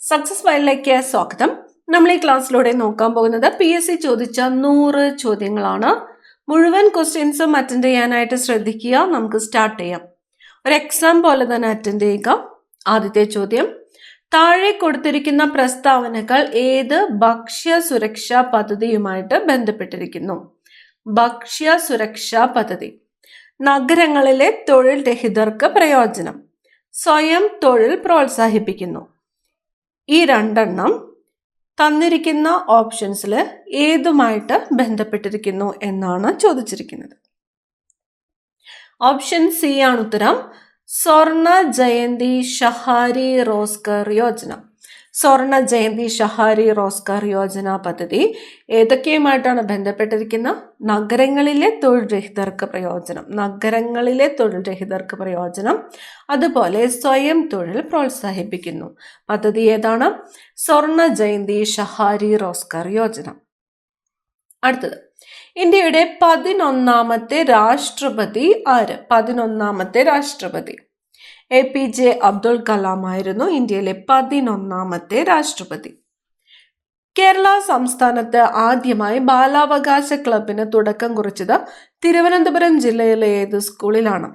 Success ഫയലിലേക്ക് സ്വാഗതം. നമ്മൾ ഈ ക്ലാസ്സിലൂടെ നോക്കാൻ പോകുന്നത് PSC ചോദിച്ച 100 ചോദ്യങ്ങളാണ്. മുഴുവൻ ക്വസ്റ്റ്യൻസും അറ്റൻഡ് ചെയ്യാനായിട്ട് ശ്രദ്ധിക്കുക. നമുക്ക് സ്റ്റാർട്ട് ചെയ്യാം. ഒരു എക്സാം പോലെ തന്നെ അറ്റൻഡ് ചെയ്യുക. ആദ്യത്തെ ചോദ്യം, താഴെ കൊടുത്തിരിക്കുന്ന പ്രസ്താവനകൾ ഏത് ഭക്ഷ്യ സുരക്ഷാ പദ്ധതിയുമായിട്ട് ബന്ധപ്പെട്ടിരിക്കുന്നു? ഭക്ഷ്യ സുരക്ഷാ പദ്ധതി. നഗരങ്ങളിലെ തൊഴിൽ രഹിതർക്ക് പ്രയോജനം. സ്വയം തൊഴിൽ പ്രോത്സാഹിപ്പിക്കുന്നു. ഈ രണ്ടെണ്ണം തന്നിരിക്കുന്ന ഓപ്ഷൻസിൽ ഏതുമായിട്ട് ബന്ധപ്പെട്ടിരിക്കുന്നു എന്നാണ് ചോദിച്ചിരിക്കുന്നത്. ഓപ്ഷൻ സി ആണ് ഉത്തരം. സ്വർണ ജയന്തി ഷഹാരി റോസ്ഗർ യോജന. സ്വർണ ജയന്തി ഷഹാരി റോസ്ഗർ യോജന പദ്ധതി ഏതൊക്കെയുമായിട്ടാണ് ബന്ധപ്പെട്ടിരിക്കുന്നത്? നഗരങ്ങളിലെ തൊഴിൽ രഹിതർക്ക് പ്രയോജനം. നഗരങ്ങളിലെ തൊഴിൽ രഹിതർക്ക് പ്രയോജനം. അതുപോലെ സ്വയം തൊഴിൽ പ്രോത്സാഹിപ്പിക്കുന്നു. പദ്ധതി ഏതാണ്? സ്വർണ ജയന്തി ഷഹാരി റോസ്ഗർ യോജന. അടുത്തത്, ഇന്ത്യയുടെ 11ാമത്തെ രാഷ്ട്രപതി ആര്? 11ാമത്തെ രാഷ്ട്രപതി APJ അബ്ദുൽ കലാം ആയിരുന്നു ഇന്ത്യയിലെ 11ാമത്തെ രാഷ്ട്രപതി. കേരള സംസ്ഥാനത്ത് ആദ്യമായി ബാലാവകാശ ക്ലബിന് തുടക്കം കുറിച്ചത് തിരുവനന്തപുരം ജില്ലയിലെ ഏത് സ്കൂളിലാണ്?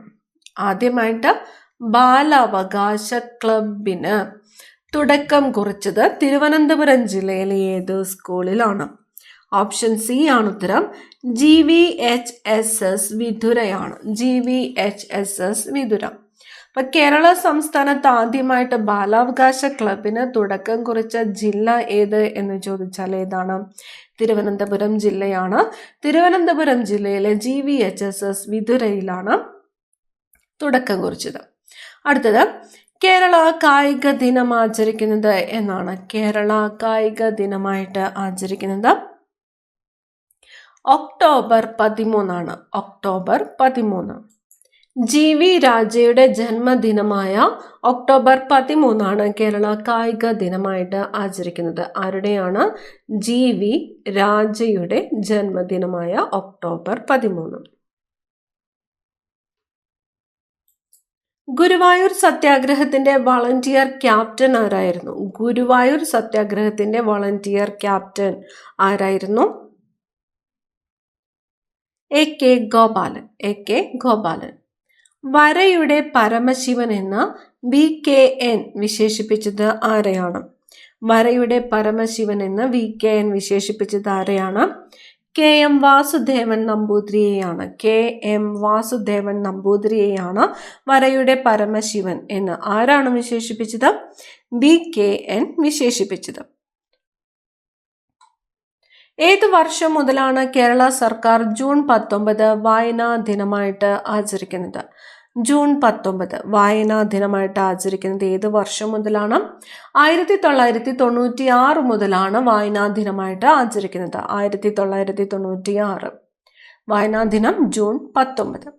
ആദ്യമായിട്ട് ബാലാവകാശ ക്ലബിന് തുടക്കം കുറിച്ചത് തിരുവനന്തപുരം ജില്ലയിലെ ഏത് സ്കൂളിലാണ്? ഓപ്ഷൻ സി ആണ് ഉത്തരം. GVHSS വിതുരയാണ്. GVHSS വിതുര. അപ്പൊ കേരള സംസ്ഥാനത്ത് ആദ്യമായിട്ട് ബാലാവകാശ ക്ലബിന് തുടക്കം കുറിച്ച ജില്ല ഏത് എന്ന് ചോദിച്ചാൽ ഏതാണ്? തിരുവനന്തപുരം ജില്ലയാണ്. തിരുവനന്തപുരം ജില്ലയിലെ GVHSS വിതുരയിലാണ് തുടക്കം കുറിച്ചത്. അടുത്തത്, കേരള കായിക ദിനം ആചരിക്കുന്നത് എന്നാണ്? കേരള കായിക ദിനമായിട്ട് ആചരിക്കുന്നത് ഒക്ടോബർ 13 ഒക്ടോബർ 13. GV രാജയുടെ ജന്മദിനമായ ഒക്ടോബർ 13 കേരള കായിക ദിനമായിട്ട് ആചരിക്കുന്നത്. ആരുടെയാണ്? GV രാജയുടെ ജന്മദിനമായ ഒക്ടോബർ 13. ഗുരുവായൂർ സത്യാഗ്രഹത്തിന്റെ വളണ്ടിയർ ക്യാപ്റ്റൻ ആരായിരുന്നു? ഗുരുവായൂർ സത്യാഗ്രഹത്തിന്റെ വളണ്ടിയർ ക്യാപ്റ്റൻ ആരായിരുന്നു? AK ഗോപാലൻ. വരയുടെ പരമശിവൻ എന്ന VKN വിശേഷിപ്പിച്ചത് ആരെയാണ്? വരയുടെ പരമശിവൻ എന്ന് VKN വിശേഷിപ്പിച്ചത് ആരെയാണ്? KM വാസുദേവൻ നമ്പൂതിരിയെയാണ്. KM വാസുദേവൻ നമ്പൂതിരിയെയാണ് വരയുടെ പരമശിവൻ എന്ന് ആരാണ് വിശേഷിപ്പിച്ചത്? VKN വിശേഷിപ്പിച്ചത്. ഏത് വർഷം മുതലാണ് കേരള സർക്കാർ ജൂൺ 19 വായനാ ദിനമായിട്ട് ആചരിക്കുന്നത്? ജൂൺ 19 വായനാ ദിനമായിട്ട് ആചരിക്കുന്നത് ഏത് വർഷം മുതലാണ്? 1996 മുതലാണ് വായനാ ദിനമായിട്ട് ആചരിക്കുന്നത്. 1996 വായനാ ദിനം ജൂൺ 19.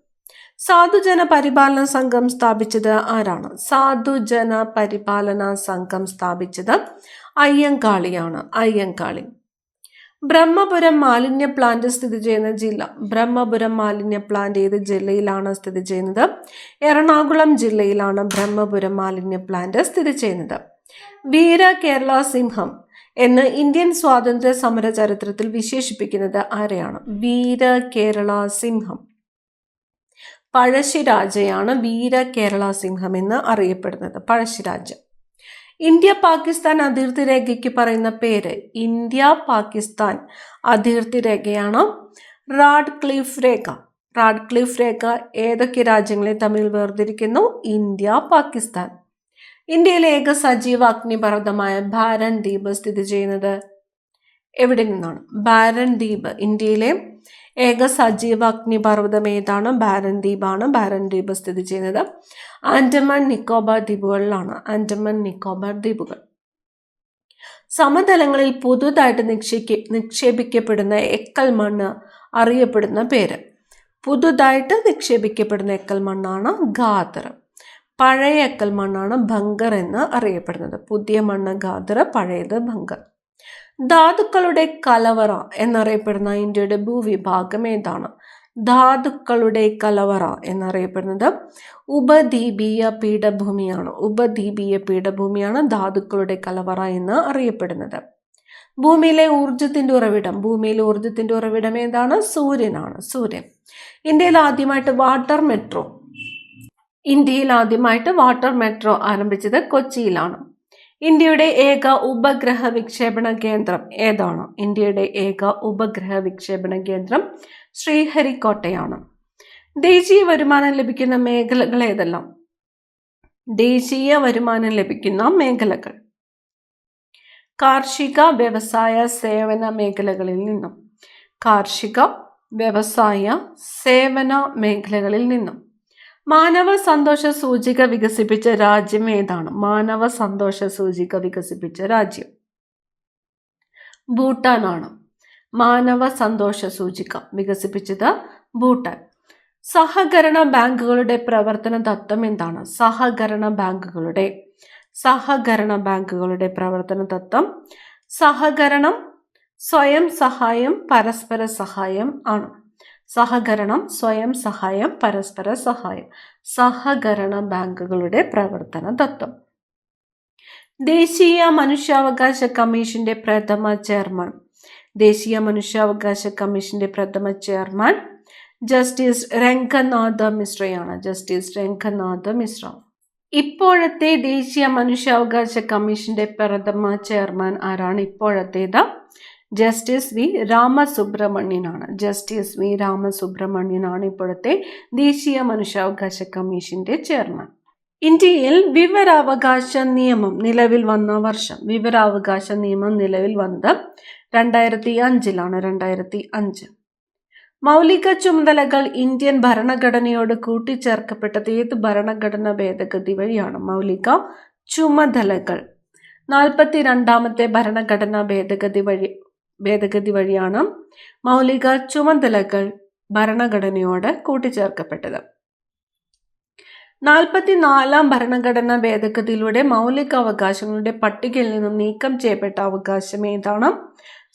സാധുജന പരിപാലന സംഘം സ്ഥാപിച്ചത് ആരാണ്? സാധുജന പരിപാലന സംഘം സ്ഥാപിച്ചത് അയ്യങ്കാളിയാണ്. അയ്യങ്കാളി. ബ്രഹ്മപുരം മാലിന്യ പ്ലാന്റ് സ്ഥിതി ചെയ്യുന്ന ജില്ല? ബ്രഹ്മപുരം മാലിന്യ പ്ലാന്റ് ഏത് ജില്ലയിലാണ് സ്ഥിതി ചെയ്യുന്നത്? എറണാകുളം ജില്ലയിലാണ് ബ്രഹ്മപുരം മാലിന്യ പ്ലാന്റ് സ്ഥിതി ചെയ്യുന്നത്. വീര കേരള സിംഹം എന്ന് ഇന്ത്യൻ സ്വാതന്ത്ര്യ സമര ചരിത്രത്തിൽ വിശേഷിപ്പിക്കുന്നത് ആരെയാണ്? വീര കേരള സിംഹം പഴശ്ശിരാജയാണ് വീര കേരള സിംഹം എന്ന് അറിയപ്പെടുന്നത്. പഴശ്ശിരാജ. ഇന്ത്യ പാകിസ്ഥാൻ അതിർത്തി രേഖയ്ക്ക് പറയുന്ന പേര്? ഇന്ത്യ പാകിസ്ഥാൻ അതിർത്തി രേഖയാണ് റാഡ്ക്ലിഫ് രേഖ. റാഡ്ക്ലിഫ് രേഖ ഏതൊക്കെ രാജ്യങ്ങളെ തമ്മിൽ വേർതിരിക്കുന്നു? ഇന്ത്യ പാകിസ്ഥാൻ. ഇന്ത്യയിലെ ഏക സജീവ അഗ്നിപർവ്വതമായ ബാരൻ ദ്വീപ് സ്ഥിതി ചെയ്യുന്നത് എവിടെ നിന്നാണ്? ബാരൻ ദ്വീപ് ഇന്ത്യയിലെ ഏക സജീവ അഗ്നിപർവ്വതം ഏതാണ്? ബാരൻ ദ്വീപാണ്. ബാരൻ ദ്വീപ് സ്ഥിതി ചെയ്യുന്നത് ആൻഡമാൻ നിക്കോബാർ ദ്വീപുകളിലാണ്. ആൻഡമാൻ നിക്കോബാർ ദ്വീപുകൾ. സമതലങ്ങളിൽ പുതുതായിട്ട് നിക്ഷേപിക്കപ്പെടുന്ന എക്കൽ മണ്ണ് അറിയപ്പെടുന്ന പേര്? പുതുതായിട്ട് നിക്ഷേപിക്കപ്പെടുന്ന എക്കൽ മണ്ണാണ് ഗാദർ. പഴയ എക്കൽ മണ്ണാണ് ഭങ്കർ എന്ന് അറിയപ്പെടുന്നത്. പുതിയ മണ്ണ് ഗാദർ, പഴയത് ഭങ്കർ. ധാതുക്കളുടെ കലവറ എന്നറിയപ്പെടുന്ന ഇന്ത്യയുടെ ഭൂവിഭാഗം ഏതാണ്? ധാതുക്കളുടെ കലവറ എന്നറിയപ്പെടുന്നത് ഉപദ്വീപീയ പീഠഭൂമിയാണ്. ഉപദ്വീപീയ പീഠഭൂമിയാണ് ധാതുക്കളുടെ കലവറ എന്ന് അറിയപ്പെടുന്നത്. ഭൂമിയിലെ ഊർജത്തിന്റെ ഉറവിടം ഏതാണ്? സൂര്യനാണ്. സൂര്യൻ. ഇന്ത്യയിൽ ആദ്യമായിട്ട് വാട്ടർ മെട്രോ ആരംഭിച്ചത് കൊച്ചിയിലാണ്. ഇന്ത്യയുടെ ഏക ഉപഗ്രഹ വിക്ഷേപണ കേന്ദ്രം ഏതാണ്? ഇന്ത്യയുടെ ഏക ഉപഗ്രഹ വിക്ഷേപണ കേന്ദ്രം ശ്രീഹരിക്കോട്ടയാണ്. ദേശീയ വരുമാനം ലഭിക്കുന്ന മേഖലകൾ ഏതെല്ലാം? ദേശീയ വരുമാനം ലഭിക്കുന്ന മേഖലകൾ കാർഷിക, വ്യവസായ, സേവന മേഖലകളിൽ നിന്നും. കാർഷിക, വ്യവസായ, സേവന മേഖലകളിൽ നിന്നും. മാനവ സന്തോഷ സൂചിക വികസിപ്പിച്ച രാജ്യം ഏതാണ്? മാനവ സന്തോഷ സൂചിക വികസിപ്പിച്ച രാജ്യം ഭൂട്ടാനാണ്. മാനവ സന്തോഷ സൂചിക വികസിപ്പിച്ചത് ഭൂട്ടാൻ. സഹകരണ ബാങ്കുകളുടെ പ്രവർത്തന തത്വം എന്താണ്? സഹകരണ ബാങ്കുകളുടെ പ്രവർത്തന തത്വം സഹകരണം, സ്വയം സഹായം, പരസ്പര സഹായം ആണ്. സഹകരണം, സ്വയം സഹായം, പരസ്പര സഹായം. സഹകരണ ബാങ്കുകളുടെ പ്രവർത്തന തത്വം. ദേശീയ മനുഷ്യാവകാശ കമ്മീഷന്റെ പ്രഥമ ചെയർമാൻ. ദേശീയ മനുഷ്യാവകാശ കമ്മീഷന്റെ പ്രഥമ ചെയർമാൻ ജസ്റ്റിസ് രംഗനാഥ മിശ്രയാണ്. ജസ്റ്റിസ് രംഗനാഥ മിശ്ര. ഇപ്പോഴത്തെ ദേശീയ മനുഷ്യാവകാശ കമ്മീഷന്റെ പ്രഥമ ചെയർമാൻ ആരാണ്? ഇപ്പോഴത്തേത് ജസ്റ്റിസ് വി രാമസുബ്രഹ്മണ്യനാണ്. ജസ്റ്റിസ് വി രാമസുബ്രഹ്മണ്യനാണ് ഇപ്പോഴത്തെ ദേശീയ മനുഷ്യാവകാശ കമ്മീഷന്റെ ചെയർമാൻ. ഇന്ത്യയിൽ വിവരാവകാശ നിയമം നിലവിൽ വന്ന വർഷം. വിവരാവകാശ നിയമം നിലവിൽ വന്നത് 2005-ലാണ്. 2005. മൗലിക ചുമതലകൾ ഇന്ത്യൻ ഭരണഘടനയോട് കൂട്ടിച്ചേർക്കപ്പെട്ടത് ഏത് ഭരണഘടനാ ഭേദഗതി വഴിയാണ്? മൗലിക ചുമതലകൾ 42ാമത്തെ ഭരണഘടനാ ഭേദഗതി വഴിയാണ് മൗലിക ചുമതലകൾ ഭരണഘടനയോട് കൂട്ടിച്ചേർക്കപ്പെട്ടത്. 44ാം ഭരണഘടനാ ഭേദഗതിയിലൂടെ മൗലിക അവകാശങ്ങളുടെ പട്ടികയിൽ നിന്നും നീക്കം ചെയ്യപ്പെട്ട അവകാശം ഏതാണ്?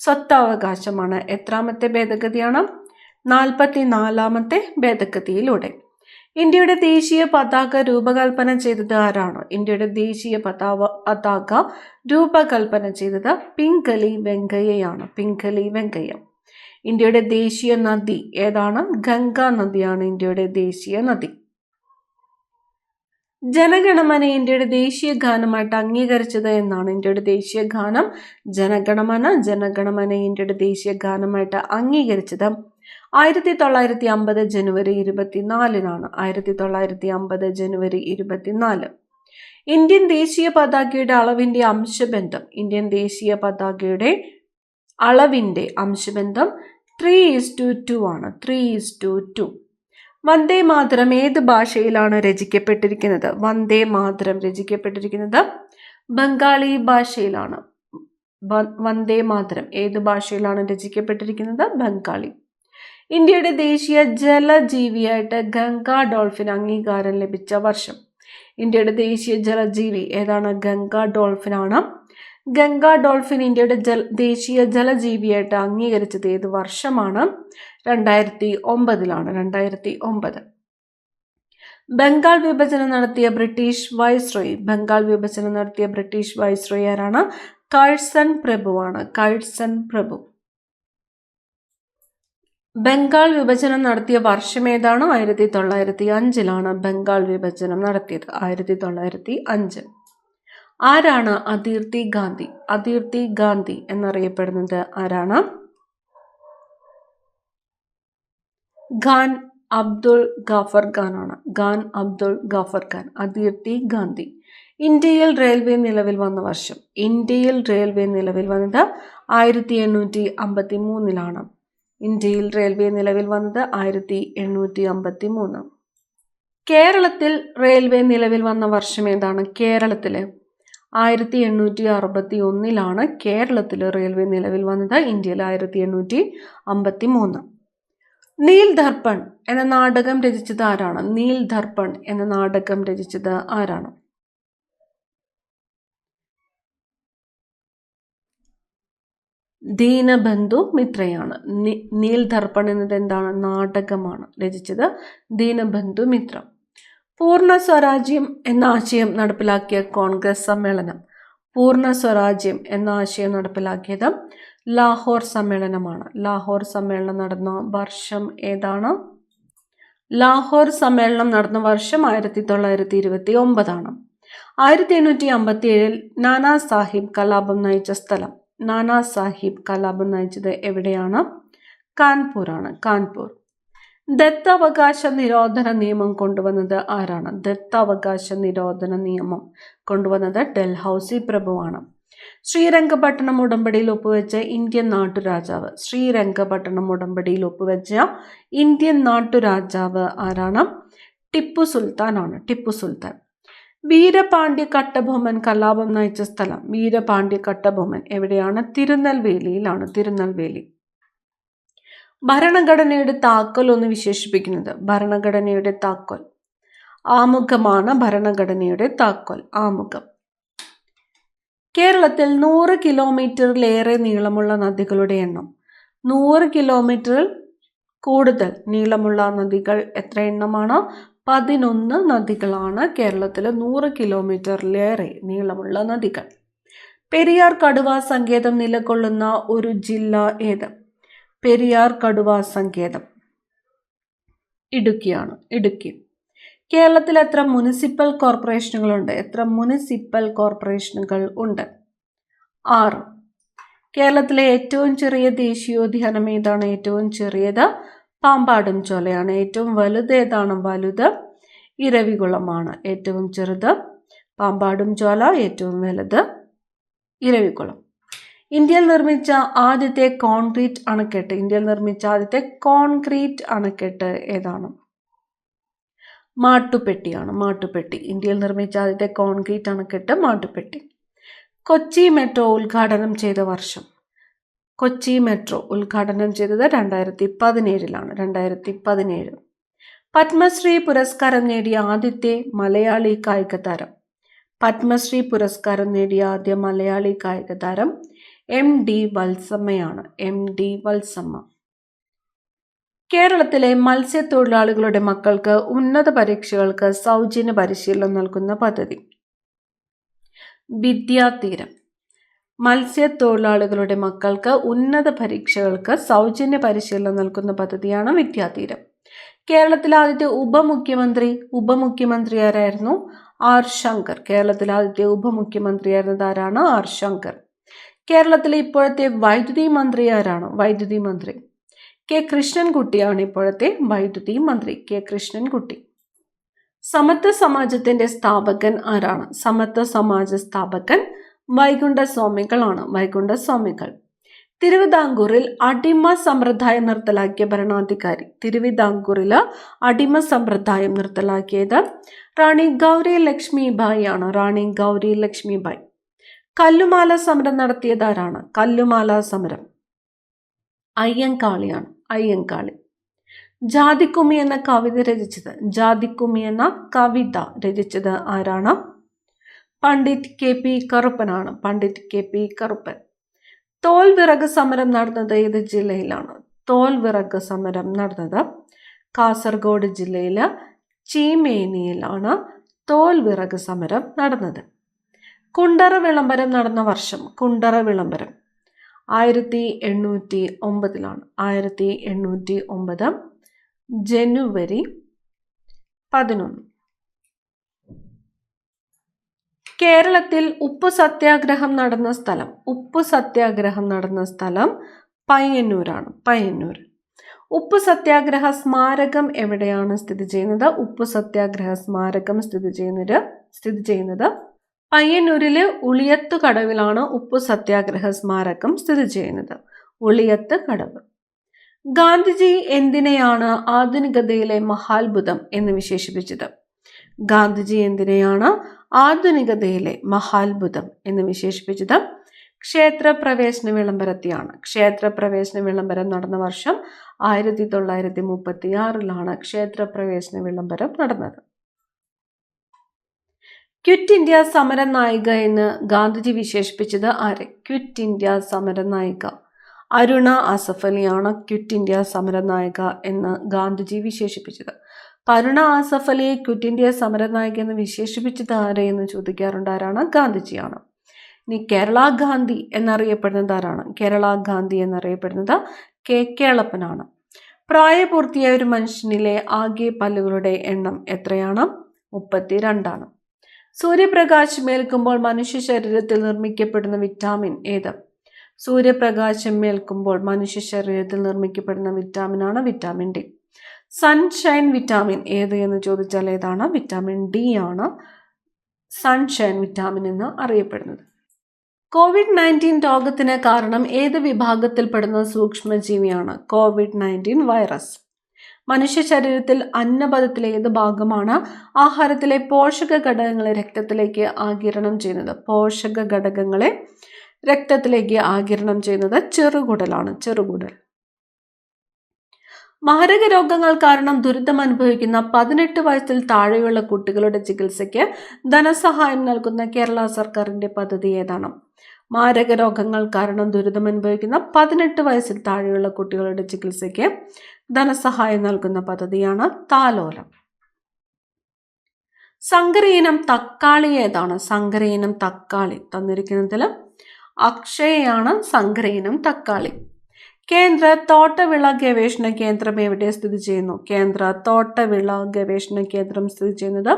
സ്വത്തവകാശമാണ്. എത്രാമത്തെ ഭേദഗതിയാണ്? 44ാമത്തെ ഭേദഗതിയിലൂടെ. ഇന്ത്യയുടെ ദേശീയ പതാക രൂപകൽപ്പന ചെയ്തത് ആരാണ്? ഇന്ത്യയുടെ ദേശീയ പതാക രൂപകൽപ്പന ചെയ്തത് പിംഗലി വെങ്കയ്യയാണ്. പിംഗലി വെങ്കയ്യ. ഇന്ത്യയുടെ ദേശീയ നദി ഏതാണ്? ഗംഗാ നദിയാണ് ഇന്ത്യയുടെ ദേശീയ നദി. ജനഗണമന ഇന്ത്യയുടെ ദേശീയ ഗാനമായിട്ട് അംഗീകരിച്ചത് എന്നാണ്? ഇന്ത്യയുടെ ദേശീയ ഗാനം ജനഗണമന. ജനഗണമന ഇന്ത്യയുടെ ദേശീയ ഗാനമായിട്ട് അംഗീകരിച്ചത് 1950 ജനുവരി 24-നാണ്. 1950 ജനുവരി 24. ഇന്ത്യൻ ദേശീയ പതാകയുടെ അളവിന്റെ അംശബന്ധം. ഇന്ത്യൻ ദേശീയ പതാകയുടെ അളവിന്റെ അംശബന്ധം 3:2 ആണ്. 3:2. വന്ദേ മാതരം ഏത് ഭാഷയിലാണ് രചിക്കപ്പെട്ടിരിക്കുന്നത്? വന്ദേ മാതരം രചിക്കപ്പെട്ടിരിക്കുന്നത് ബംഗാളി ഭാഷയിലാണ്. വന്ദേ മാതരം ഏത് ഭാഷയിലാണ് രചിക്കപ്പെട്ടിരിക്കുന്നത്? ബംഗാളി. ഇന്ത്യയുടെ ദേശീയ ജലജീവിയായിട്ട് ഗംഗാ ഡോൾഫിൻ അംഗീകാരം ലഭിച്ച വർഷം. ഇന്ത്യയുടെ ദേശീയ ജലജീവി ഏതാണ്? ഗംഗാ ഡോൾഫിനാണ്. ഗംഗാ ഡോൾഫിൻ ഇന്ത്യയുടെ ദേശീയ ജലജീവിയായിട്ട് അംഗീകരിച്ചത് ഏത് വർഷമാണ്? 2009-ലാണ്. 2009. ബംഗാൾ വിഭജനം നടത്തിയ ബ്രിട്ടീഷ് വൈസ്രോയി. ബംഗാൾ വിഭജനം നടത്തിയ ബ്രിട്ടീഷ് വൈസ്രോയി ആരാണ്? കഴ്സൺ പ്രഭുവാണ്. കഴ്സൺ പ്രഭു. ബംഗാൾ വിഭജനം നടത്തിയ വർഷം ഏതാണ്? 1905-ലാണ് ബംഗാൾ വിഭജനം നടത്തിയത്. 1905. ആരാണ് അദീർത്തി ഗാന്ധി? അദീർത്തി ഗാന്ധി എന്നറിയപ്പെടുന്നത് ആരാണ്? ഖാൻ അബ്ദുൾ ഗാഫർ ഖാൻ ആണ്. ഖാൻ അബ്ദുൾ ഗാഫർ ഖാൻ. അദീർത്തി ഗാന്ധി. ഇന്ത്യയിൽ റെയിൽവേ നിലവിൽ വന്ന വർഷം. ഇന്ത്യയിൽ റെയിൽവേ നിലവിൽ വന്നത് 1853-ലാണ്. ഇന്ത്യയിൽ റെയിൽവേ നിലവിൽ വന്നത് 1853. കേരളത്തിൽ റെയിൽവേ നിലവിൽ വന്ന വർഷം ഏതാണ്? കേരളത്തിലെ 1861-ലാണ് കേരളത്തിൽ റെയിൽവേ നിലവിൽ വന്നത്. ഇന്ത്യയിൽ 1853. നീൽ ദർപ്പൺ എന്ന നാടകം രചിച്ചത് ആരാണ്? നീൽ ദർപ്പൺ എന്ന നാടകം രചിച്ചത് ആരാണ്? ദീനബന്ധു മിത്രയാണ്. നീൽ ദർപ്പൺ എന്നത് എന്താണ്? നാടകമാണ്. രചിച്ചത് ദീനബന്ധു മിത്ര. പൂർണ്ണ സ്വരാജ്യം എന്ന ആശയം നടപ്പിലാക്കിയ കോൺഗ്രസ് സമ്മേളനം. പൂർണ്ണ സ്വരാജ്യം എന്ന ആശയം നടപ്പിലാക്കിയത് ലാഹോർ സമ്മേളനമാണ്. ലാഹോർ സമ്മേളനം നടന്ന വർഷം ഏതാണ്? ലാഹോർ സമ്മേളനം നടന്ന വർഷം 1929. 1857 നാനാ സാഹിബ് കലാപം നയിച്ച സ്ഥലം. നാനാ സാഹിബ് കലാപം നയിച്ചത് എവിടെയാണ്? കാൺപൂരാണ്. കാൺപൂർ. ദത്തവകാശ നിരോധന നിയമം കൊണ്ടുവന്നത് ആരാണ്? ദത്തവകാശ നിരോധന നിയമം കൊണ്ടുവന്നത് ഡൽഹൌസി പ്രഭുവാണ്. ശ്രീരംഗപട്ടണം ഉടമ്പടിയിൽ ഒപ്പുവെച്ച ഇന്ത്യൻ നാട്ടുരാജാവ്. ശ്രീരംഗപട്ടണം ഉടമ്പടിയിൽ ഒപ്പുവെച്ച ഇന്ത്യൻ നാട്ടുരാജാവ് ആരാണ്? ടിപ്പു സുൽത്താൻ ആണ്. ടിപ്പു സുൽത്താൻ. വീരപാണ്ഡ്യ കട്ടബൊമ്മൻ കലാപം നയിച്ച സ്ഥലം. വീരപാണ്ഡ്യ കട്ടബൊമ്മൻ എവിടെയാണ്? തിരുനെൽവേലിയിലാണ്. തിരുനെൽവേലി. ഭരണഘടനയുടെ താക്കോൽ ഒന്ന് വിശേഷിപ്പിക്കുന്നത്. ഭരണഘടനയുടെ താക്കോൽ ആമുഖമാണ്. ഭരണഘടനയുടെ താക്കോൽ ആമുഖം. കേരളത്തിൽ 100 കിലോമീറ്ററിലേറെ നീളമുള്ള നദികളുടെ എണ്ണം. 100 കിലോമീറ്ററിൽ കൂടുതൽ നീളമുള്ള നദികൾ എത്ര എണ്ണമാണ്? 11 നദികളാണ് കേരളത്തിൽ 100 കിലോമീറ്ററിലേറെ നീളമുള്ള നദികൾ. പെരിയാർ കടുവാ സങ്കേതം നിലകൊള്ളുന്ന ഒരു ജില്ല ഏത്? പെരിയാർ കടുവാ സങ്കേതം ഇടുക്കിയാണ്. ഇടുക്കി. കേരളത്തിൽ എത്ര മുനിസിപ്പൽ കോർപ്പറേഷനുകളുണ്ട്? എത്ര മുനിസിപ്പൽ കോർപ്പറേഷനുകൾ ഉണ്ട്? 6. കേരളത്തിലെ ഏറ്റവും ചെറിയ ദേശീയോദ്യാനം ഏതാണ്? ഏറ്റവും ചെറിയത് പാമ്പാടും ചോലയാണ്. ഏറ്റവും വലുത് ഏതാണ്? വലുത് ഇരവികുളമാണ്. ഏറ്റവും ചെറുത് പാമ്പാടും ചോല, ഏറ്റവും വലുത് ഇരവികുളം. ഇന്ത്യയിൽ നിർമ്മിച്ച ആദ്യത്തെ കോൺക്രീറ്റ് അണക്കെട്ട്. ഇന്ത്യയിൽ നിർമ്മിച്ച ആദ്യത്തെ കോൺക്രീറ്റ് അണക്കെട്ട് ഏതാണ്? മാട്ടുപ്പെട്ടിയാണ്. മാട്ടുപ്പെട്ടി. ഇന്ത്യയിൽ നിർമ്മിച്ച ആദ്യത്തെ കോൺക്രീറ്റ് അണക്കെട്ട് മാട്ടുപ്പെട്ടി. കൊച്ചി മെട്രോ ഉദ്ഘാടനം ചെയ്ത വർഷം. കൊച്ചി മെട്രോ ഉദ്ഘാടനം ചെയ്തത് 2017. 2017. പത്മശ്രീ പുരസ്കാരം നേടിയ ആദ്യത്തെ മലയാളി കായിക താരം. പത്മശ്രീ പുരസ്കാരം നേടിയ ആദ്യ മലയാളി കായിക താരം MD വത്സമ്മയാണ്. MD വത്സമ്മ. കേരളത്തിലെ മത്സ്യത്തൊഴിലാളികളുടെ മക്കൾക്ക് ഉന്നത പരീക്ഷകൾക്ക് സൗജന്യ പരിശീലനം നൽകുന്ന പദ്ധതി. വിദ്യാതീരം. മത്സ്യത്തൊഴിലാളികളുടെ മക്കൾക്ക് ഉന്നത പരീക്ഷകൾക്ക് സൗജന്യ പരിശീലനം നൽകുന്ന പദ്ധതിയാണ് വിദ്യാതീരം. കേരളത്തിലെ ആദ്യത്തെ ഉപമുഖ്യമന്ത്രി ആരായിരുന്നു? R. ശങ്കർ. കേരളത്തിലെ ആദ്യത്തെ ഉപമുഖ്യമന്ത്രിയായിരുന്നത് ആരാണ്? R. ശങ്കർ. കേരളത്തിലെ ഇപ്പോഴത്തെ വൈദ്യുതി മന്ത്രി ആരാണ്? വൈദ്യുതി മന്ത്രി K. കൃഷ്ണൻകുട്ടിയാണ് ഇപ്പോഴത്തെ വൈദ്യുതി മന്ത്രി. K. കൃഷ്ണൻകുട്ടി. സമത്വ സമാജത്തിന്റെ സ്ഥാപകൻ ആരാണ്? സമത്വ സമാജ സ്ഥാപകൻ വൈകുണ്ഠസ്വാമികളാണ്. വൈകുണ്ഠസ്വാമികൾ. തിരുവിതാംകൂറിൽ അടിമ സമ്പ്രദായം നിർത്തലാക്കിയ ഭരണാധികാരി. തിരുവിതാംകൂറിൽ അടിമ സമ്പ്രദായം നിർത്തലാക്കിയത് റാണി ഗൗരി ലക്ഷ്മിബായി ആണ്. റാണി ഗൗരി ലക്ഷ്മിബായി. കല്ലുമാല സമരം നടത്തിയത് ആരാണ്? കല്ലുമാല സമരം അയ്യങ്കാളിയാണ്. അയ്യങ്കാളി. ജാതിക്കുമ്മി എന്ന കവിത രചിച്ചത്. ജാതിക്കുമ്മി എന്ന കവിത രചിച്ചത് ആരാണ്? പണ്ഡിറ്റ് KP കറുപ്പനാണ്. പണ്ഡിറ്റ് KP കറുപ്പൻ. തോൽ വിറക് സമരം നടന്നത് ഏത് ജില്ലയിലാണ്? തോൽ വിറക് സമരം നടന്നത് കാസർഗോഡ് ജില്ലയിലെ ചീമേനിയിലാണ് തോൽ വിറക് സമരം നടന്നത്. കുണ്ടറ വിളംബരം നടന്ന വർഷം. കുണ്ടറ വിളംബരം 1809. 1809 ജനുവരി 11. കേരളത്തിൽ ഉപ്പ് സത്യാഗ്രഹം നടന്ന സ്ഥലം. ഉപ്പ് സത്യാഗ്രഹം നടന്ന സ്ഥലം പയ്യന്നൂരാണ്. പയ്യന്നൂർ. ഉപ്പ് സത്യാഗ്രഹ സ്മാരകം എവിടെയാണ് സ്ഥിതി ചെയ്യുന്നത്? ഉപ്പ് സത്യാഗ്രഹ സ്മാരകം സ്ഥിതി ചെയ്യുന്നത് പയ്യന്നൂരിലെ ഉളിയത്ത് കടവിലാണ് ഉപ്പ് സത്യാഗ്രഹ സ്മാരകം സ്ഥിതി ചെയ്യുന്നത്. ഉളിയത്ത് കടവ്. ഗാന്ധിജി എന്തിനെയാണ് ആധുനികതയിലെ മഹാത്ഭുതം എന്ന് വിശേഷിപ്പിച്ചത്? ഗാന്ധിജി എന്തിനെയാണ് ആധുനികതയിലെ മഹാത്ഭുതം എന്ന് വിശേഷിപ്പിച്ചത്? ക്ഷേത്രപ്രവേശന വിളംബരത്തെയാണ്. ക്ഷേത്രപ്രവേശന വിളംബരം നടന്ന വർഷം 1936 ക്ഷേത്രപ്രവേശന വിളംബരം നടന്നത്. ക്വിറ്റ് ഇന്ത്യ സമര നായിക എന്ന് ഗാന്ധിജി വിശേഷിപ്പിച്ചത് ആരെ? ക്വിറ്റ് ഇന്ത്യ സമര നായിക അരുണ ആസഫ് അലിയാണ് ക്വിറ്റ് ഇന്ത്യ സമരനായിക എന്ന് ഗാന്ധിജി വിശേഷിപ്പിച്ചത്. അരുണ ആസഫ് അലിയെ ക്വിറ്റ് ഇന്ത്യ സമരനായിക എന്ന് വിശേഷിപ്പിച്ചത് ആരെയെന്ന് ചോദിക്കാറുണ്ട്. ആരാണ്? ഗാന്ധിജിയാണ്. ഇനി കേരള ഗാന്ധി എന്നറിയപ്പെടുന്നത് ആരാണ്? കേരള ഗാന്ധി എന്നറിയപ്പെടുന്നത് കേളപ്പനാണ്. പ്രായപൂർത്തിയായ ഒരു മനുഷ്യനിലെ ആകെ പല്ലുകളുടെ എണ്ണം എത്രയാണ്? 32 സൂര്യപ്രകാശം ഏൽക്കുമ്പോൾ മനുഷ്യ ശരീരത്തിൽ നിർമ്മിക്കപ്പെടുന്ന വിറ്റാമിൻ ഏത്? സൂര്യപ്രകാശം ഏൽക്കുമ്പോൾ മനുഷ്യ ശരീരത്തിൽ നിർമ്മിക്കപ്പെടുന്ന വിറ്റാമിനാണ് വിറ്റാമിൻ ഡി. സൺഷൈൻ വിറ്റാമിൻ ഏത് എന്ന് ചോദിച്ചാൽ ഏതാണ്? വിറ്റാമിൻ ഡി ആണ് സൺഷൈൻ വിറ്റാമിൻ എന്ന് അറിയപ്പെടുന്നത്. COVID-19 രോഗത്തിന് കാരണം ഏത് വിഭാഗത്തിൽപ്പെടുന്ന സൂക്ഷ്മജീവിയാണ്? COVID-19 virus. മനുഷ്യ ശരീരത്തിൽ അന്നപഥത്തിലെ ഏത് ഭാഗമാണ് ആഹാരത്തിലെ പോഷക ഘടകങ്ങളെ രക്തത്തിലേക്ക് ആഗിരണം ചെയ്യുന്നത്? പോഷക ഘടകങ്ങളെ രക്തത്തിലേക്ക് ആഗിരണം ചെയ്യുന്നത് ചെറുകുടലാണ്. ചെറുകുടൽ. മാരക രോഗങ്ങൾ കാരണം ദുരിതം അനുഭവിക്കുന്ന 18 വയസ്സിൽ താഴെയുള്ള കുട്ടികളുടെ ചികിത്സയ്ക്ക് ധനസഹായം നൽകുന്ന കേരള സർക്കാരിന്റെ പദ്ധതി ഏതാണ്? മാരക രോഗങ്ങൾ കാരണം ദുരിതം അനുഭവിക്കുന്ന 18 വയസ്സിൽ താഴെയുള്ള കുട്ടികളുടെ ചികിത്സയ്ക്ക് ധനസഹായം നൽകുന്ന പദ്ധതിയാണ് താലോലം. സങ്കരയിനം തക്കാളി ഏതാണ്? സങ്കരയിനം തക്കാളി തന്നിരിക്കുന്നതിൽ അക്ഷയയാണ് സങ്കരയിനം തക്കാളി. കേന്ദ്ര തോട്ടവിള ഗവേഷണ കേന്ദ്രം എവിടെ സ്ഥിതി ചെയ്യുന്നു? കേന്ദ്ര തോട്ടവിള ഗവേഷണ കേന്ദ്രം സ്ഥിതി ചെയ്യുന്നത്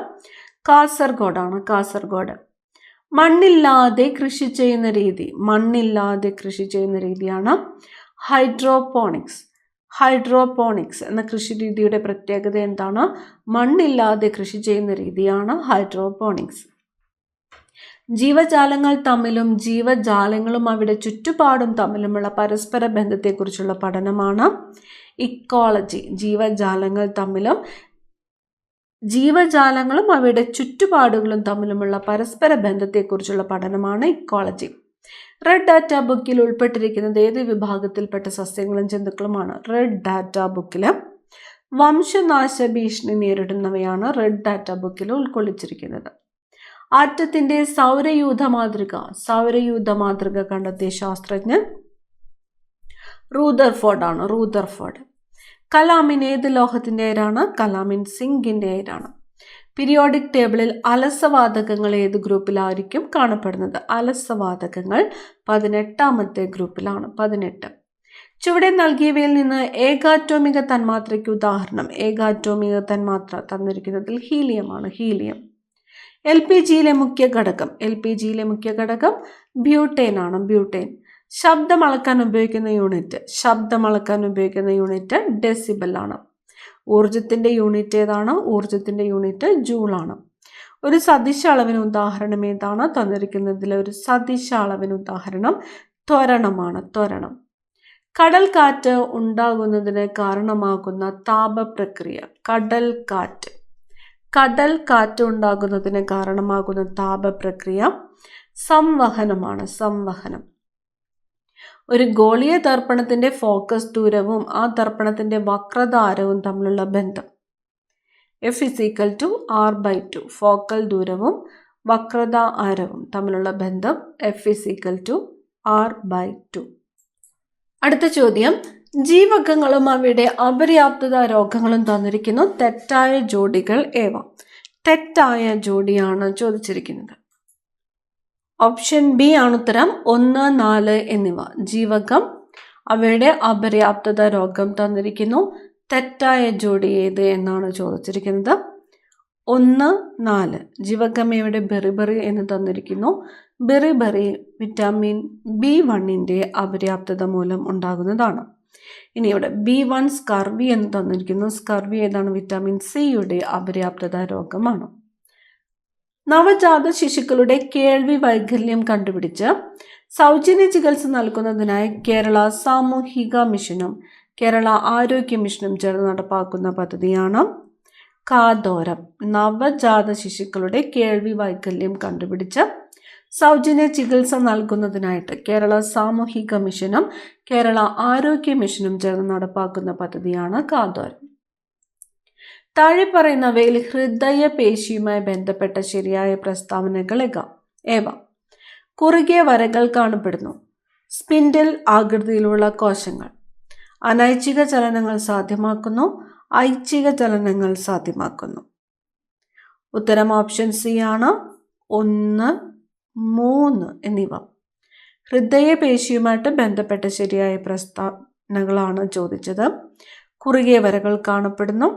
കാസർഗോഡാണ്. കാസർഗോഡ്. മണ്ണില്ലാതെ കൃഷി ചെയ്യുന്ന രീതി. മണ്ണില്ലാതെ കൃഷി ചെയ്യുന്ന രീതിയാണ് ഹൈഡ്രോപോണിക്സ്. ഹൈഡ്രോപോണിക്സ് എന്ന കൃഷി രീതിയുടെ പ്രത്യേകത എന്താണ്? മണ്ണില്ലാതെ കൃഷി ചെയ്യുന്ന രീതിയാണ് ഹൈഡ്രോപോണിക്സ്. ജീവജാലങ്ങൾ തമ്മിലും ജീവജാലങ്ങളും അവയുടെ ചുറ്റുപാടും തമ്മിലുമുള്ള പരസ്പര ബന്ധത്തെക്കുറിച്ചുള്ള പഠനമാണ് ഇക്കോളജി. ജീവജാലങ്ങളും അവയുടെ ചുറ്റുപാടുകളും തമ്മിലുമുള്ള പരസ്പര ബന്ധത്തെക്കുറിച്ചുള്ള പഠനമാണ് ഇക്കോളജി. റെഡ് ഡാറ്റ ബുക്കിൽ ഉൾപ്പെട്ടിരിക്കുന്നത് ഏത് വിഭാഗത്തിൽപ്പെട്ട സസ്യങ്ങളും ജന്തുക്കളുമാണ്? റെഡ് ഡാറ്റ ബുക്കിൽ വംശനാശ ഭീഷണി നേരിടുന്നവയാണ് റെഡ് ഡാറ്റ ബുക്കിൽ ഉൾക്കൊള്ളിച്ചിരിക്കുന്നത്. ആറ്റത്തിന്റെ സൗരയൂഥ മാതൃക കണ്ടെത്തിയ ശാസ്ത്രജ്ഞൻ റൂദർഫോർഡ് ആണ്. റൂദർഫോർഡ്. കലാമിൻ ഏത് ലോഹത്തിന്റെ അയിരാണ്? കലാമിൻ സിങ്കിന്റെ അയിരാണ്. പീരിയോഡിക് ടേബിളിൽ അലസവാതകങ്ങൾ ഏത് ഗ്രൂപ്പിലായിരിക്കും കാണപ്പെടുന്നത്? അലസവാതകങ്ങൾ 18ാമത്തെ ഗ്രൂപ്പിലാണ്. 18. ചുവടെ നൽകിയവയിൽ നിന്ന് ഏകാറ്റോമിക തന്മാത്രയ്ക്ക് ഉദാഹരണം. ഏകാറ്റോമിക തന്മാത്ര തന്നിരിക്കുന്നതിൽ ഹീലിയമാണ്. ഹീലിയം. LPGയിലെ മുഖ്യ ഘടകം ബ്യൂട്ടേൻ ആണ്. ബ്യൂട്ടേൻ. ശബ്ദം അളക്കാൻ ഉപയോഗിക്കുന്ന യൂണിറ്റ് ഡെസിബൽ ആണ്. ഊർജത്തിന്റെ യൂണിറ്റ് ഏതാണ്? ഊർജത്തിന്റെ യൂണിറ്റ് ജൂൾ ആണ്. ഒരു സദിശ അളവിന് ഉദാഹരണം ഏതാണ്? തന്നിരിക്കുന്നതിലെ ഒരു സദിശ അളവിന് ഉദാഹരണം ത്വരണമാണ്. ത്വരണം. കടൽ കാറ്റ് ഉണ്ടാകുന്നതിന് കാരണമാകുന്ന താപപ്രക്രിയ. കടൽ കാറ്റ് ഉണ്ടാകുന്നതിന് കാരണമാകുന്ന താപപ്രക്രിയ സംവഹനമാണ്. സംവഹനം. ഒരു ഗോളീയ ദർപ്പണത്തിന്റെ ഫോക്കസ് ദൂരവും ആ ദർപ്പണത്തിന്റെ വക്രതാരവും തമ്മിലുള്ള ബന്ധം F=R/2. ഫോക്കൽ ദൂരവും വക്രത ആരവും തമ്മിലുള്ള ബന്ധം F=R/2. അടുത്ത ചോദ്യം. ജീവകങ്ങളും അവയുടെ അപര്യാപ്തത രോഗങ്ങളും തന്നിരിക്കുന്നു. തെറ്റായ ജോഡികൾ ഏവ? തെറ്റായ ജോഡിയാണ് ചോദിച്ചിരിക്കുന്നത്. ഓപ്ഷൻ ബി ആണ് ഉത്തരം. 1, 4 എന്നിവ. ജീവകം അവയുടെ അപര്യാപ്തത രോഗം തന്നിരിക്കുന്നു. തെറ്റായ ജോഡി ഏത് എന്നാണ് ചോദിച്ചിരിക്കുന്നത്. 1, 4. ജീവകം എവിടെ? ബെറിബറി എന്ന് തന്നിരിക്കുന്നു. ബെറിബറി വിറ്റാമിൻ B1ന്റെ അപര്യാപ്തത മൂലം ഉണ്ടാകുന്നതാണ്. ഇനി ഇവിടെ B1 സ്കർവി എന്ന് തന്നിരിക്കുന്നു. സ്കർവി ഏതാണ്? വിറ്റാമിൻ സിയുടെ അപര്യാപ്തത രോഗമാണ്. നവജാത ശിശുക്കളുടെ കേൾവി വൈകല്യം കണ്ടുപിടിച്ച് സൗജന്യ ചികിത്സ നൽകുന്നതിനായി കേരള സാമൂഹിക മിഷനും കേരള ആരോഗ്യ മിഷനും ചേർന്ന് നടപ്പാക്കുന്ന പദ്ധതിയാണ് കാതോരം. നവജാത ശിശുക്കളുടെ കേൾവി വൈകല്യം കണ്ടുപിടിച്ച് സൗജന്യ ചികിത്സ നൽകുന്നതിനായിട്ട് കേരള സാമൂഹിക മിഷനും കേരള ആരോഗ്യ മിഷനും ചേർന്ന് നടപ്പാക്കുന്ന പദ്ധതിയാണ് കാതോരം. താഴെ പറയുന്നവയിൽ ഹൃദയപേശിയുമായി ബന്ധപ്പെട്ട ശരിയായ പ്രസ്താവനകൾ ഏവ? കുറുകിയ വരകൾ കാണപ്പെടുന്നു. സ്പിൻഡിൽ ആകൃതിയിലുള്ള കോശങ്ങൾ അനൈച്ഛിക ചലനങ്ങൾ സാധ്യമാക്കുന്നു, ഐച്ഛിക ചലനങ്ങൾ സാധ്യമാക്കുന്നു. ഉത്തരം ഓപ്ഷൻ സി ആണ്. 1, 3 എന്നിവ. ഹൃദയപേശിയുമായിട്ട് ബന്ധപ്പെട്ട ശരിയായ പ്രസ്താവനകളാണ് ചോദിച്ചത്. കുറുകിയ വരകൾ കാണപ്പെടുന്നു,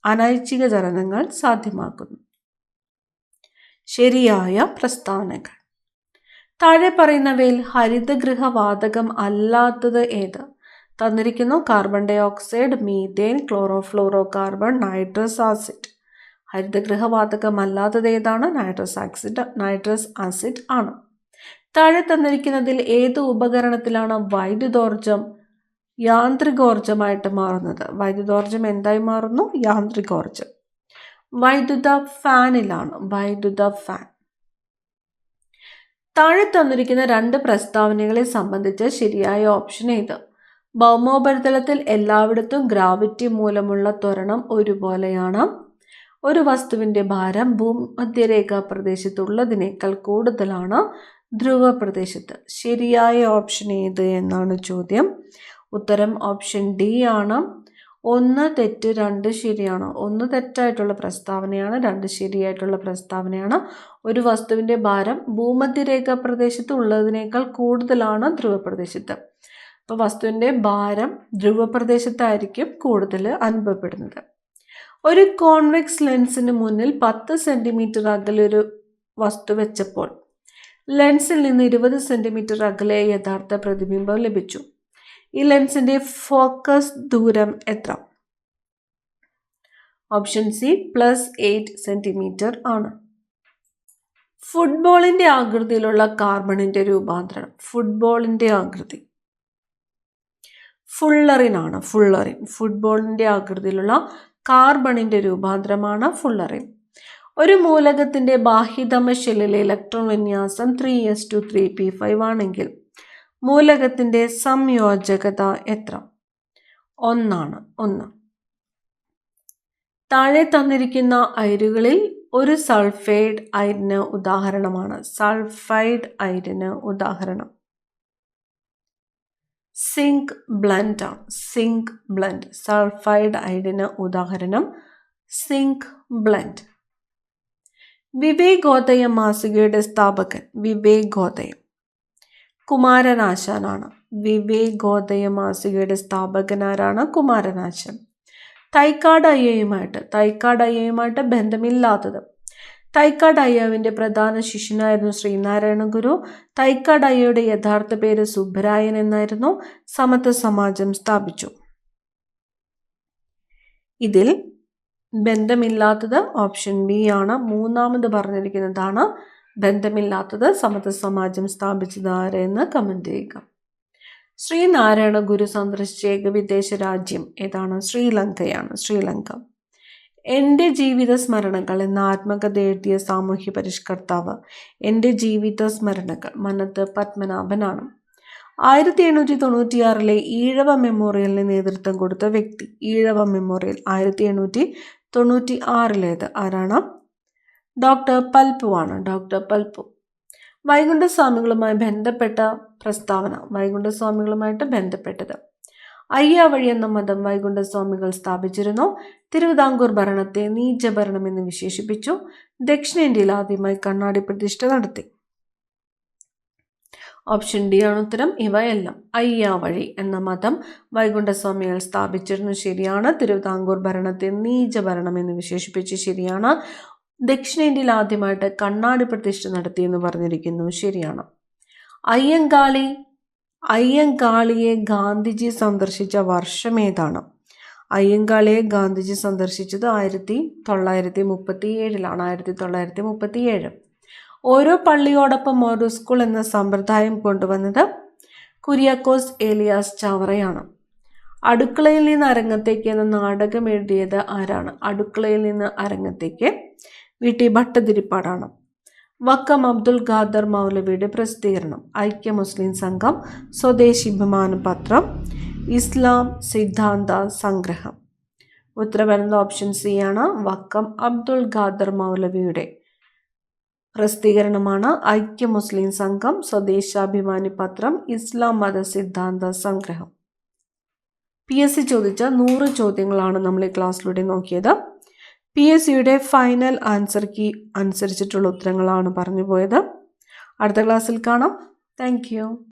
അനൈച്ഛിക ചലനങ്ങൾ സാധ്യമാക്കുന്നു. ശരിയായ പ്രസ്താവനകൾ. താഴെ പറയുന്നവയിൽ ഹരിതഗൃഹവാതകം അല്ലാത്തത് ഏത്? തന്നിരിക്കുന്നു carbon dioxide, methane, chlorofluorocarbon, nitrous acid. ഹരിതഗൃഹവാതകം അല്ലാത്തത് ഏതാണ്? നൈട്രസ് ആസിഡ് ആണ്. താഴെ തന്നിരിക്കുന്നതിൽ ഏത് ഉപകരണത്തിലാണ് വൈദ്യുതോർജം യാന്ത്രികോർജമായിട്ട് മാറുന്നത്? വൈദ്യുതോർജം എന്തായി മാറുന്നു? യാന്ത്രികോർജം. വൈദ്യുത ഫാനിലാണ്. വൈദ്യുത ഫാൻ. താഴെ തന്നിരിക്കുന്ന 2 പ്രസ്താവനകളെ സംബന്ധിച്ച് ശരിയായ ഓപ്ഷൻ ഏത്? ഭൗമോപരിതലത്തിൽ എല്ലായിടത്തും ഗ്രാവിറ്റി മൂലമുള്ള ത്വരണം ഒരുപോലെയാണ്. ഒരു വസ്തുവിൻ്റെ ഭാരം ഭൂമധ്യരേഖാ പ്രദേശത്തുള്ളതിനേക്കാൾ കൂടുതലാണ് ധ്രുവ പ്രദേശത്ത്. ശരിയായ ഓപ്ഷൻ ഏത് എന്നാണ് ചോദ്യം. ഉത്തരം ഓപ്ഷൻ ഡി ആണ്. 1 തെറ്റ്, 2 ശരിയാണ്. 1 തെറ്റായിട്ടുള്ള പ്രസ്താവനയാണ്, 2 ശരിയായിട്ടുള്ള പ്രസ്താവനയാണ്. ഒരു വസ്തുവിൻ്റെ ഭാരം ഭൂമധ്യരേഖാ പ്രദേശത്ത് ഉള്ളതിനേക്കാൾ കൂടുതലാണ് ധ്രുവപ്രദേശത്ത്. അപ്പോൾ വസ്തുവിൻ്റെ ഭാരം ധ്രുവപ്രദേശത്തായിരിക്കും കൂടുതൽ അനുഭവപ്പെടുന്നത്. ഒരു കോൺവെക്സ് ലെൻസിന് മുന്നിൽ 10 സെൻറ്റിമീറ്റർ അകലെ ഒരു വസ്തു വെച്ചപ്പോൾ ലെൻസിൽ നിന്ന് 20 സെൻറ്റിമീറ്റർ അകലെ യഥാർത്ഥ പ്രതിബിംബം ലഭിച്ചു. ഈ ലെൻസിൻ്റെ ഫോക്കസ് ദൂരം എത്ര? ഓപ്ഷൻ സി +8 സെൻറ്റിമീറ്റർ ആണ്. ഫുട്ബോളിൻ്റെ ആകൃതിയിലുള്ള കാർബണിൻ്റെ രൂപാന്തരം. ഫുട്ബോളിൻ്റെ ആകൃതി ഫുള്ളറിനാണ്. ഫുട്ബോളിൻ്റെ ആകൃതിയിലുള്ള കാർബണിൻ്റെ രൂപാന്തരമാണ് ഫുള്ളറിൻ. ഒരു മൂലകത്തിൻ്റെ ബാഹ്യതമ ഷെല്ലിലെ ഇലക്ട്രോൺ വിന്യാസം 3s2 3p5 ആണെങ്കിൽ മൂലകത്തിൻ്റെ സംയോജകത എത്ര? 1 ആണ്. 1. താഴെ തന്നിരിക്കുന്ന അയിരുകളിൽ ഒരു സൾഫൈഡ് അയിരിന് ഉദാഹരണമാണ്. സൾഫൈഡ് അയിരിന് ഉദാഹരണം സിങ്ക് ബ്ലെൻഡ് ആണ്. Zinc blende. സൾഫൈഡ് അയിരിന് ഉദാഹരണം സിങ്ക് ബ്ലെൻഡ്. വിവേകോദയം മാസികയുടെ സ്ഥാപകൻ. വിവേകോദയം കുമാരനാശാനാണ്. വിവേകോദയ മാസികയുടെ സ്ഥാപകൻ ആരാണ്? കുമാരനാശാൻ. തൈക്കാട് അയ്യയുമായിട്ട് ബന്ധമില്ലാത്തത്. തൈക്കാട് അയ്യാവിൻ്റെ പ്രധാന ശിഷ്യനായിരുന്നു ശ്രീനാരായണ ഗുരു. തൈക്കാട് അയ്യയുടെ യഥാർത്ഥ പേര് സുബ്ബരായൻ എന്നായിരുന്നു. സമത്വ സമാജം സ്ഥാപിച്ചു. ഇതിൽ ബന്ധമില്ലാത്തത് ഓപ്ഷൻ ബി ആണ്. 3ാമത് പറഞ്ഞിരിക്കുന്നതാണ് ബന്ധമില്ലാത്തത്. സമത്വ സമാജം സ്ഥാപിച്ചത് ആരെന്ന് കമന്റ് ചെയ്യുക. ശ്രീനാരായണ ഗുരു സന്ദർശിച്ച ഏകവിദേശ രാജ്യം ഏതാണ്? ശ്രീലങ്കയാണ്. ശ്രീലങ്ക. എൻ്റെ ജീവിത സ്മരണകൾ എന്ന ആത്മകഥ എഴുതിയ സാമൂഹ്യ പരിഷ്കർത്താവ്. എൻ്റെ ജീവിത സ്മരണകൾ മനത്ത് പത്മനാഭനാണ്. 1896 ഈഴവ മെമ്മോറിയലിന് നേതൃത്വം കൊടുത്ത വ്യക്തി. ഈഴവ മെമ്മോറിയൽ 1896 ആരാണ്? ഡോക്ടർ പൽപ്പുവാണ്. ഡോക്ടർ പൽപ്പു. വൈകുണ്ഠസ്വാമികളുമായി ബന്ധപ്പെട്ട പ്രസ്താവന. വൈകുണ്ഠസ്വാമികളുമായിട്ട് ബന്ധപ്പെട്ടത്. അയ്യാവഴി എന്ന മതം വൈകുണ്ഠസ്വാമികൾ സ്ഥാപിച്ചിരുന്നു. തിരുവിതാംകൂർ ഭരണത്തെ നീചഭരണം എന്ന് വിശേഷിപ്പിച്ചു. ദക്ഷിണേന്ത്യയിൽ ആദ്യമായി കണ്ണാടി പ്രതിഷ്ഠ നടത്തി. ഓപ്ഷൻ ഡി ആണ് ഉത്തരം. ഇവയെല്ലാം അയ്യാവഴി എന്ന മതം വൈകുണ്ഠസ്വാമികൾ സ്ഥാപിച്ചിരുന്നു. ശരിയാണ്. തിരുവിതാംകൂർ ഭരണത്തെ നീചഭരണം എന്ന് വിശേഷിപ്പിച്ച് ശരിയാണ്. ദക്ഷിണേന്ത്യയിൽ ആദ്യമായിട്ട് കണ്ണാടി പ്രതിഷ്ഠ നടത്തിയെന്ന് പറഞ്ഞിരിക്കുന്നു. ശരിയാണ്. അയ്യങ്കാളിയെ ഗാന്ധിജി സന്ദർശിച്ച വർഷം ഏതാണ്? അയ്യങ്കാളിയെ ഗാന്ധിജി സന്ദർശിച്ചത് 1937. 1937. ഓരോ പള്ളിയോടൊപ്പം ഓരോ സ്കൂൾ എന്ന സമ്പ്രദായം കൊണ്ടുവന്നത് കുര്യാക്കോസ് ഏലിയാസ് ചാവറയാണ്. അടുക്കളയിൽ നിന്ന് അരങ്ങത്തേക്ക് എന്ന നാടകം എഴുതിയത് ആരാണ്? അടുക്കളയിൽ നിന്ന് അരങ്ങത്തേക്ക് വി.ടി. ഭട്ടതിരിപ്പാടാണ്. വക്കം അബ്ദുൽ ഖാദർ മൗലവിയുടെ പ്രസിദ്ധീകരണം. ഐക്യ മുസ്ലിം സംഘം, സ്വദേശാഭിമാന പത്രം, ഇസ്ലാം സിദ്ധാന്ത സംഗ്രഹം. ഉത്തരം വരുന്നത് ഓപ്ഷൻ സി ആണ്. വക്കം അബ്ദുൽ ഖാദർ മൗലവിയുടെ പ്രസിദ്ധീകരണമാണ് ഐക്യ മുസ്ലിം സംഘം, സ്വദേശാഭിമാനി പത്രം, ഇസ്ലാം മത സിദ്ധാന്ത സംഗ്രഹം. PSC ചോദിച്ച 100 ചോദ്യങ്ങളാണ് നമ്മൾ ഈ ക്ലാസ്സിലൂടെ നോക്കിയത്. PSCയുടെ ഫൈനൽ ആൻസർ കീ അനുസരിച്ചിട്ടുള്ള ഉത്തരങ്ങളാണ് പറഞ്ഞു പോയത്. അടുത്ത ക്ലാസ്സിൽ കാണാം. Thank you.